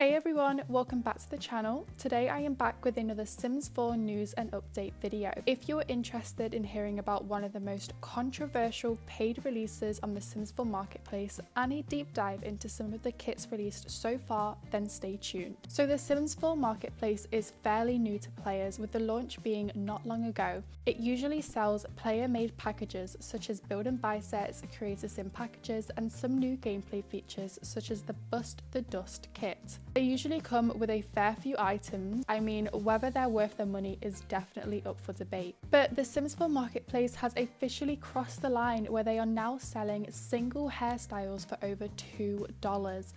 Hey everyone, welcome back to the channel. Today I am back with another Sims 4 news and update video. If you're interested in hearing about one of the most controversial paid releases on the Sims 4 marketplace and a deep dive into some of the kits released so far, then stay tuned. So the Sims 4 marketplace is fairly new to players, with the launch being not long ago. It usually sells player-made packages such as build and buy sets, creator sim packages, and some new gameplay features such as the Bust the Dust kit. They usually come with a fair few items. I mean, whether they're worth their money is definitely up for debate. But the Sims 4 marketplace has officially crossed the line where they are now selling single hairstyles for over $2.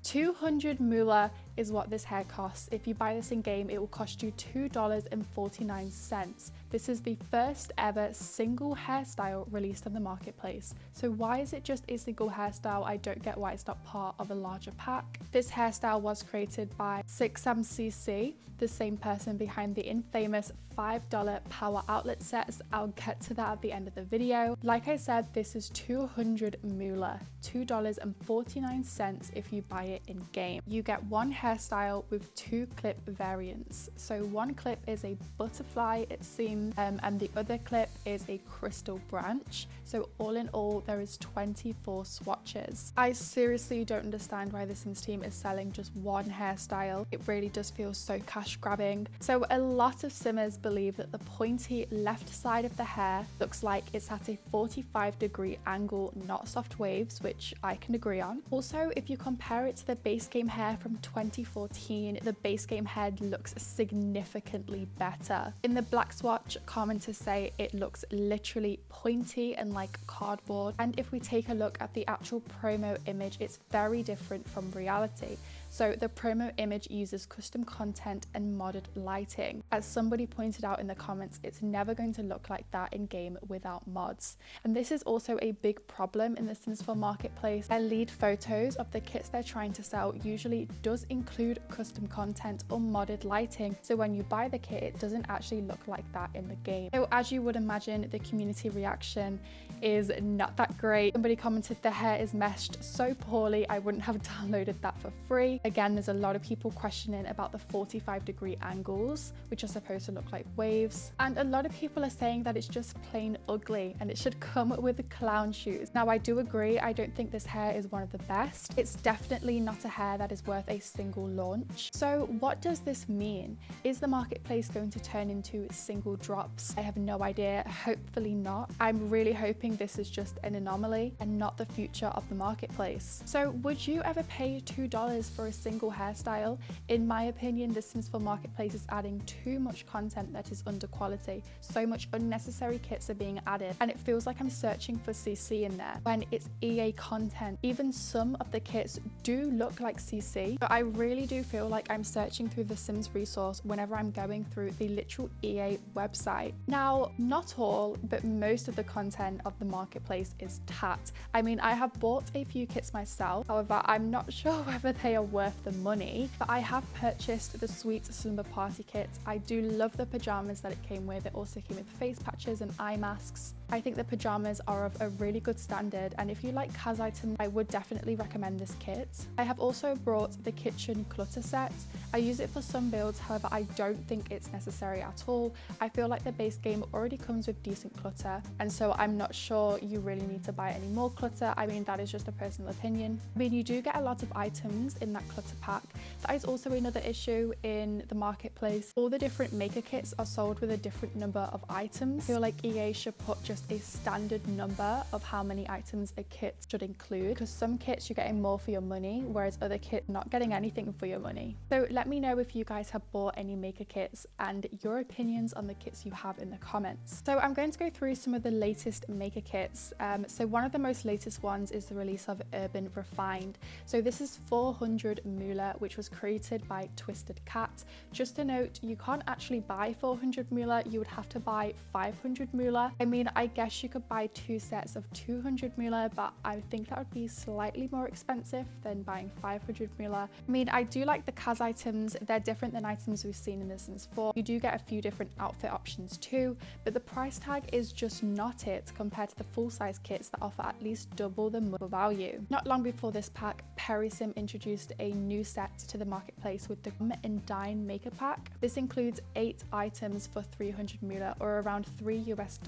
200 Moola is what this hair costs. If you buy this in game, it will cost you $2.49. This is the first ever single hairstyle released on the marketplace. So why is it just a single hairstyle? I don't get why it's not part of a larger pack. This hairstyle was created by SixamCC, the same person behind the infamous $5 power outlet sets. I'll get to that at the end of the video. Like I said, this is 200 Moola, $2.49 if you buy it in game. You get one hairstyle with two clip variants. So one clip is a butterfly, it seems, and the other clip is a crystal branch. So all in all, there is 24 swatches. I seriously don't understand why the Sims team is selling just one hairstyle. It really does feel so cash grabbing. So a lot of Simmers believe that the pointy left side of the hair looks like it's at a 45-degree angle, not soft waves, which I can agree on. Also, if you compare it to the base game hair from 2014, the base game head looks significantly better. In the black swatch, commenters say it looks literally pointy and like cardboard. And if we take a look at the actual promo image, it's very different from reality. So the promo image uses custom content and modded lighting. As somebody pointed out in the comments, it's never going to look like that in game without mods. And this is also a big problem in the Sims 4 marketplace. Their lead photos of the kits they're trying to sell usually does include custom content or modded lighting. So when you buy the kit, it doesn't actually look like that in the game. So as you would imagine, the community reaction is not that great. Somebody commented the hair is meshed so poorly, I wouldn't have downloaded that for free. Again, there's a lot of people questioning about the 45-degree angles, which are supposed to look like waves. And a lot of people are saying that it's just plain ugly and it should come with clown shoes. Now, I do agree. I don't think this hair is one of the best. It's definitely not a hair that is worth a single launch. So what does this mean? Is the marketplace going to turn into single drops? I have no idea. Hopefully not. I'm really hoping this is just an anomaly and not the future of the marketplace. So would you ever pay $2 for a single hairstyle? In my opinion, the Sims 4 marketplace is adding too much content that is under quality. So much unnecessary kits are being added, and it feels like I'm searching for CC in there when it's EA content. Even some of the kits do look like CC, but I really do feel like I'm searching through the Sims resource whenever I'm going through the literal EA website. Now, not all, but most of the content of the marketplace is tat. I mean, I have bought a few kits myself. However, I'm not sure whether they are worth the money, but I have purchased the Sweet Slumber Party kits. I do love the pajamas that it came with. It also came with face patches and eye masks. I think the pajamas are of a really good standard, and if you like CAS items, I would definitely recommend this kit. I have also brought the kitchen clutter set. I use it for some builds, however I don't think it's necessary at all. I feel like the base game already comes with decent clutter, and so I'm not sure you really need to buy any more clutter. I mean, that is just a personal opinion. I mean, you do get a lot of items in that clutter pack. That is also another issue in the marketplace. All the different maker kits are sold with a different number of items. I feel like EA should put just a standard number of how many items a kit should include, because some kits you're getting more for your money, whereas other kits not getting anything for your money. So let me know if you guys have bought any maker kits and your opinions on the kits you have in the comments. So I'm going to go through some of the latest maker kits. So one of the most latest ones is the release of Urban Refined. So this is 400 Moola, which was created by Twisted Cat. Just a note, you can't actually buy 400 Moola, you would have to buy 500 Moola. I mean, I guess you could buy 2 sets of 200 Moola, but I think that would be slightly more expensive than buying 500 Moola. I mean, I do like the Kaz items. They're different than items we've seen in The Sims 4. You do get a few different outfit options too, but the price tag is just not it compared to the full-size kits that offer at least double the value. Not long before this pack, Sim introduced a new set to the marketplace with the Come and Dine Maker Pack. This includes 8 items for 300 Moola, or around $3 US.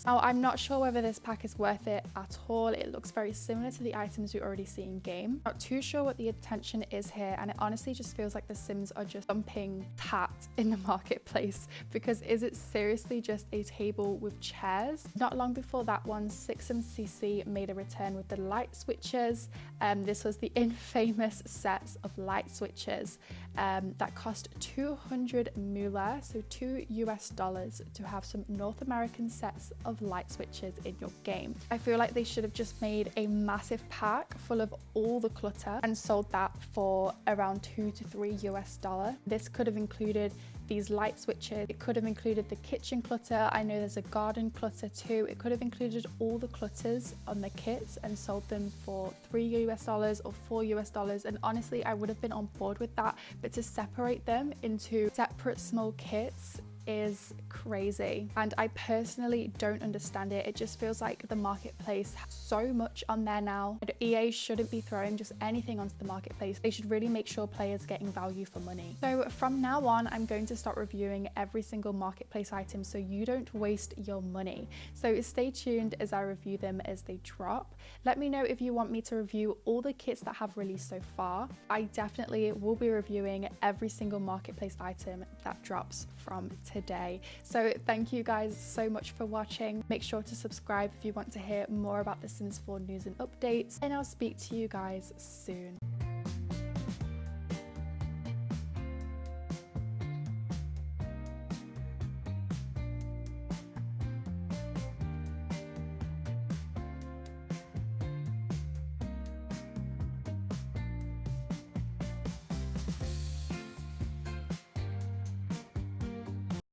Now, I'm not sure whether this pack is worth it at all. It looks very similar to the items we already see in game. Not too sure what the intention is here, and it honestly just feels like the Sims are just dumping tat in the marketplace, because is it seriously just a table with chairs? Not long before that one, SixamCC made a return with the light switches. This was the infamous sets of light switches that cost 200 Moola, so $2 to have some North American sets of light switches in your game. I feel like they should have just made a massive pack full of all the clutter and sold that for around $2 to $3 US. This could have included these light switches, it could have included the kitchen clutter, I know there's a garden clutter too. It could have included all the clutters on the kits and sold them for $3 US or $4 US, and honestly I would have been on board with that, but to separate them into separate small kits is crazy, and I personally don't understand it. It just feels like the marketplace has so much on there now. EA shouldn't be throwing just anything onto the marketplace. They should really make sure players are getting value for money. So from now on, I'm going to start reviewing every single marketplace item so you don't waste your money. So stay tuned as I review them as they drop. Let me know if you want me to review all the kits that have released so far. I definitely will be reviewing every single marketplace item that drops from today. So thank you guys so much for watching. Make sure to subscribe if you want to hear more about The Sims 4 news and updates, and I'll speak to you guys soon.